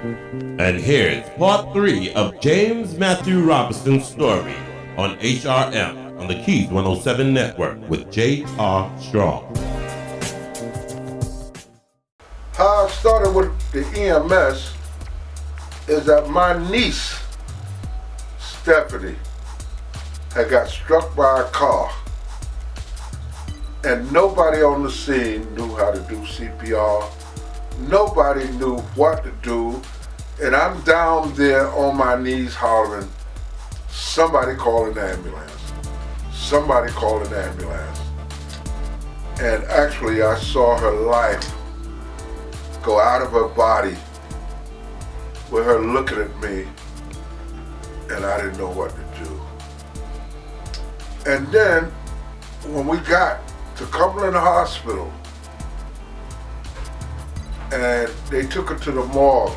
And here's part 3 of James Mathew Robinson's story on HRM on the Keys 107 Network with J.R. Strong. How I started with the EMS is that my niece, Stephanie, had got struck by a car, and nobody on the scene knew how to do CPR. Nobody knew what to do, and I'm down there on my knees hollering, somebody call an ambulance. Somebody call an ambulance. And actually I saw her life go out of her body with her looking at me, and I didn't know what to do. And then when we got to Cumberland Hospital and they took her to the morgue,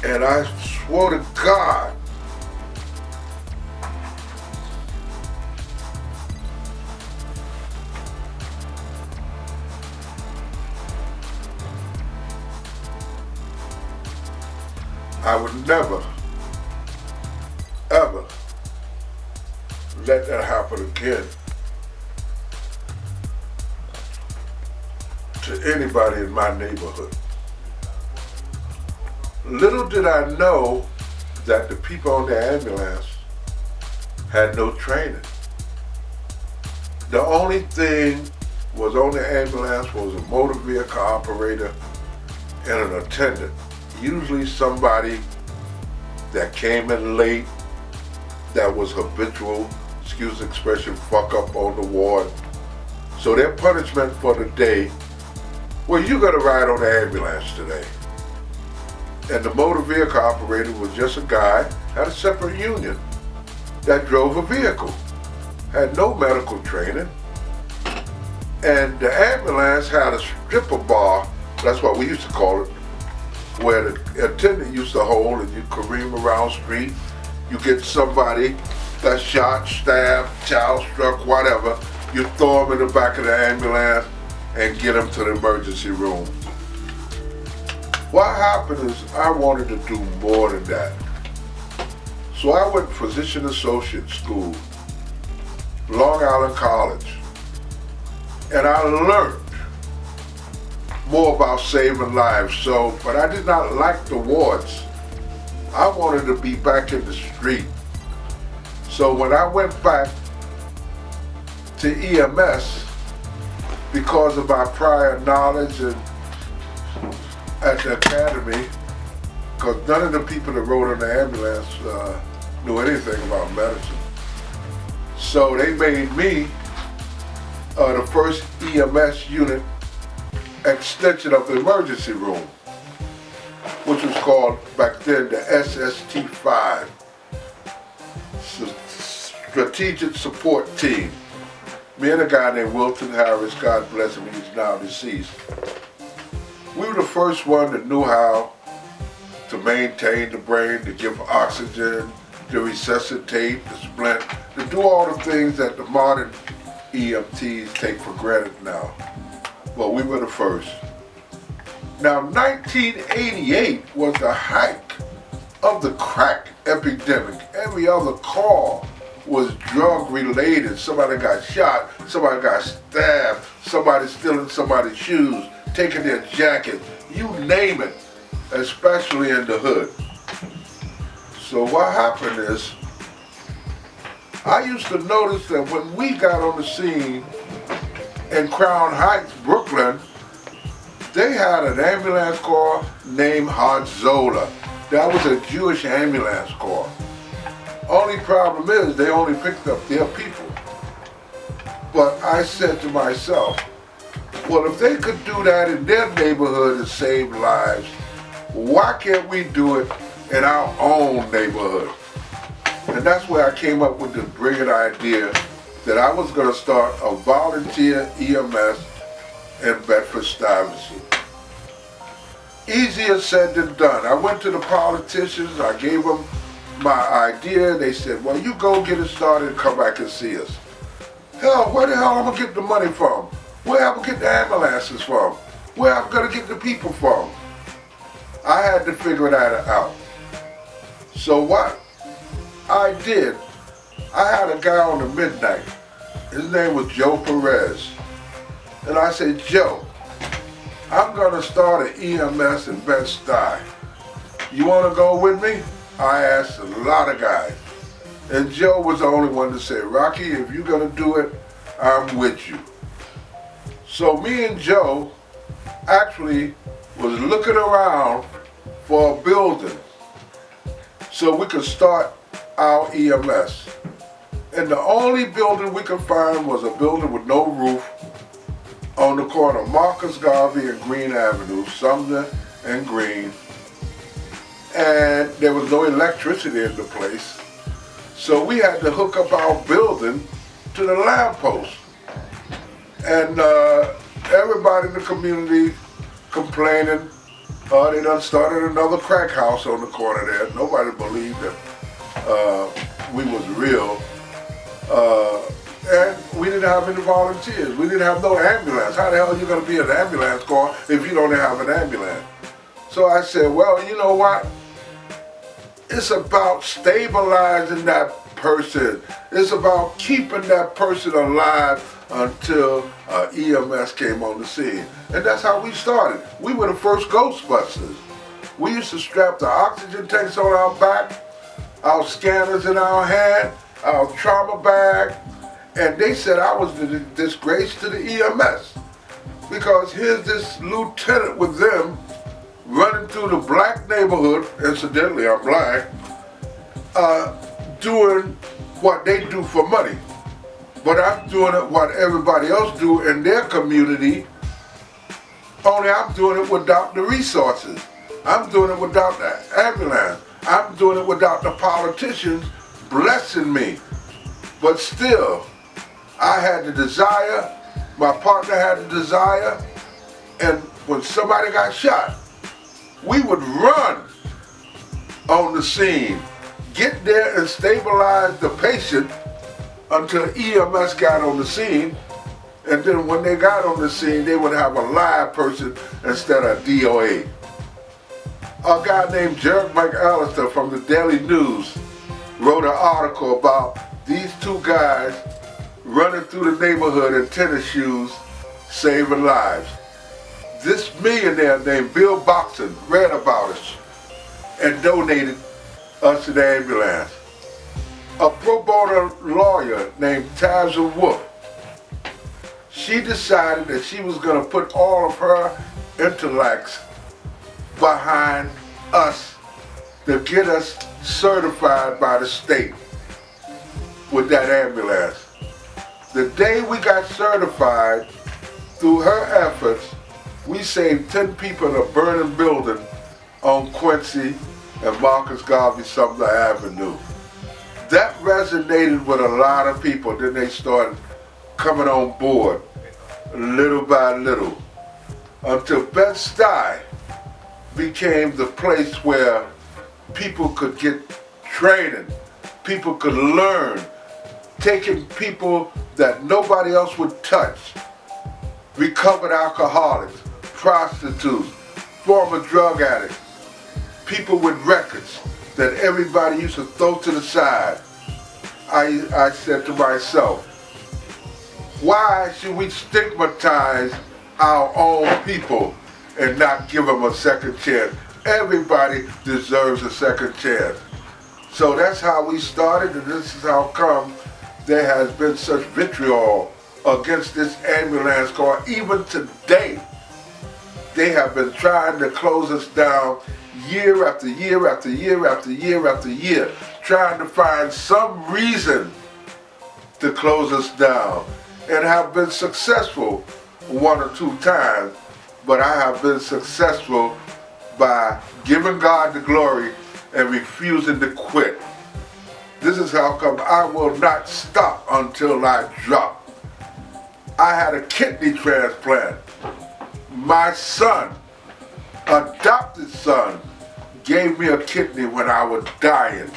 and I swore to God I would never, ever let that happen again to anybody in my neighborhood. Little did I know that the people on the ambulance had no training. The only thing was on the ambulance was a motor vehicle operator and an attendant. Usually somebody that came in late, that was habitual, excuse the expression, fuck up on the ward. So their punishment for the day, well, you gotta ride on the ambulance today. And the motor vehicle operator was just a guy, had a separate union, that drove a vehicle, had no medical training. And the ambulance had a stripper bar, that's what we used to call it, where the attendant used to hold, and you careem around street. You get somebody that's shot, stabbed, child struck, whatever. You throw them in the back of the ambulance and get them to the emergency room. What happened is I wanted to do more than that. So I went to physician associate school, Long Island College, and I learned more about saving lives. But I did not like the wards. I wanted to be back in the street. So when I went back to EMS, because of my prior knowledge and at the academy, because none of the people that rode on the ambulance knew anything about medicine. So they made me the first EMS unit extension of the emergency room, which was called back then the SST-5, Strategic Support Team. Me and a guy named Wilton Harris, God bless him, he's now deceased. We were the first one that knew how to maintain the brain, to give oxygen, to resuscitate, to splint, to do all the things that the modern EMTs take for granted now. Well, we were the first. Now, 1988 was the height of the crack epidemic. Every other call was drug related. Somebody got shot, somebody got stabbed, somebody stealing somebody's shoes, taking their jacket, you name it, especially in the hood. So what happened is, I used to notice that when we got on the scene in Crown Heights, Brooklyn, they had an ambulance corps named Hadzola. That was a Jewish ambulance corps. Only problem is they only picked up their people. But I said to myself, well, if they could do that in their neighborhood and save lives, why can't we do it in our own neighborhood? And that's where I came up with the brilliant idea that I was going to start a volunteer EMS in Bedford-Stuyvesant. Easier said than done. I went to the politicians, I gave them my idea, they said, well, you go get it started and come back and see us. Hell, where the hell am I going to get the money from? Where am I going to get the ambulances from? Where am I going to get the people from? I had to figure that out. So what I did, I had a guy on the midnight. His name was Joe Perez. And I said, Joe, I'm gonna start an EMS in Bed-Stuy. You wanna go with me? I asked a lot of guys. And Joe was the only one to say, Rocky, if you're gonna do it, I'm with you. So me and Joe actually was looking around for a building so we could start our EMS. And the only building we could find was a building with no roof on the corner of Marcus Garvey and Green Avenue, Sumner and Green. And there was no electricity in the place. So we had to hook up our building to the lamppost. And everybody in the community complaining, they done started another crack house on the corner there. Nobody believed that we was real. And we didn't have any volunteers. We didn't have no ambulance. How the hell are you going to be in an ambulance car if you don't have an ambulance? So I said, well, you know what? It's about stabilizing that person. It's about keeping that person alive until EMS came on the scene. And that's how we started. We were the first Ghostbusters. We used to strap the oxygen tanks on our back, our scanners in our hand, our trauma bag, and they said I was the disgrace to the EMS. Because here's this lieutenant with them running through the black neighborhood, incidentally I'm black, doing what they do for money. But I'm doing it what everybody else do in their community, only I'm doing it without the resources. I'm doing it without the ambulance. I'm doing it without the politicians blessing me. But still, I had the desire, my partner had the desire, and when somebody got shot, we would run on the scene, get there and stabilize the patient until EMS got on the scene, and then when they got on the scene, they would have a live person instead of DOA. A guy named Jerry McAllister from the Daily News wrote an article about these two guys running through the neighborhood in tennis shoes, saving lives. This millionaire named Bill Boxon read about us and donated us to the ambulance. A pro bono lawyer named Tazza Wolf, she decided that she was going to put all of her intellects behind us to get us certified by the state with that ambulance. The day we got certified, through her efforts, we saved 10 people in a burning building on Quincy and Marcus Garvey Sumner Avenue. That resonated with a lot of people. Then they started coming on board little by little until Bed-Stuy became the place where people could get training, people could learn, taking people that nobody else would touch, recovered alcoholics, prostitutes, former drug addicts, people with records that everybody used to throw to the side. I said to myself, why should we stigmatize our own people and not give them a second chance? Everybody deserves a second chance. So that's how we started, and this is how come there has been such vitriol against this ambulance corps. Even today, they have been trying to close us down year after year after year after year after year, trying to find some reason to close us down, and have been successful one or two times, but I have been successful by giving God the glory and refusing to quit. This is how come I will not stop until I drop. I had a kidney transplant. My son, adopted son, gave me a kidney when I was dying.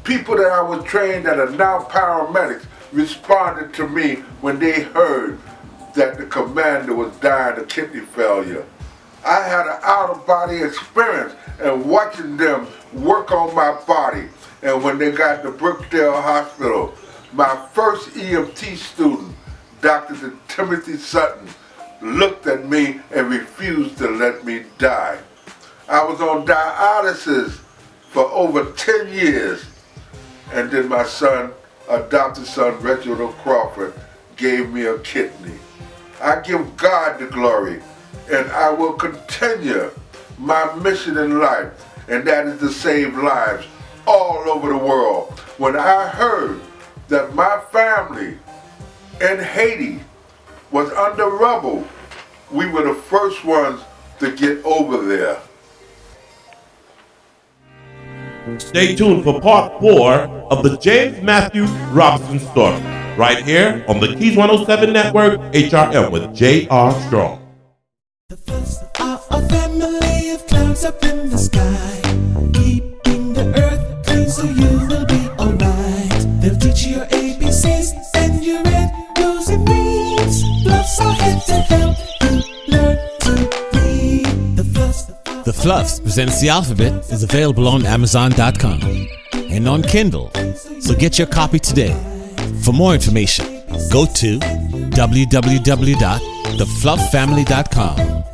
People that I was trained that are now paramedics responded to me when they heard that the commander was dying of kidney failure. I had an out-of-body experience and watching them work on my body. And when they got to Brookdale Hospital, my first EMT student, Dr. Timothy Sutton, looked at me and refused to let me die. I was on dialysis for over 10 years. And then my son, adopted son, Reginald Crawford, gave me a kidney. I give God the glory, and I will continue my mission in life, and that is to save lives all over the world. When I heard that my family in Haiti was under rubble, we were the first ones to get over there. Stay tuned for part 4 of the James Mathew Robinson story, right here on the Keys 107 Network, HRM with J.R. Strong. The Fluffs are a family of clouds up in the sky, keeping the earth clean so you will be alright. They'll teach you your ABCs and your red, blues, and greens. Fluffs are here to help you learn to read. The Fluffs presents The Alphabet is available on Amazon.com and on Kindle, so get your copy today. For more information, go to www.thefluffamily.com.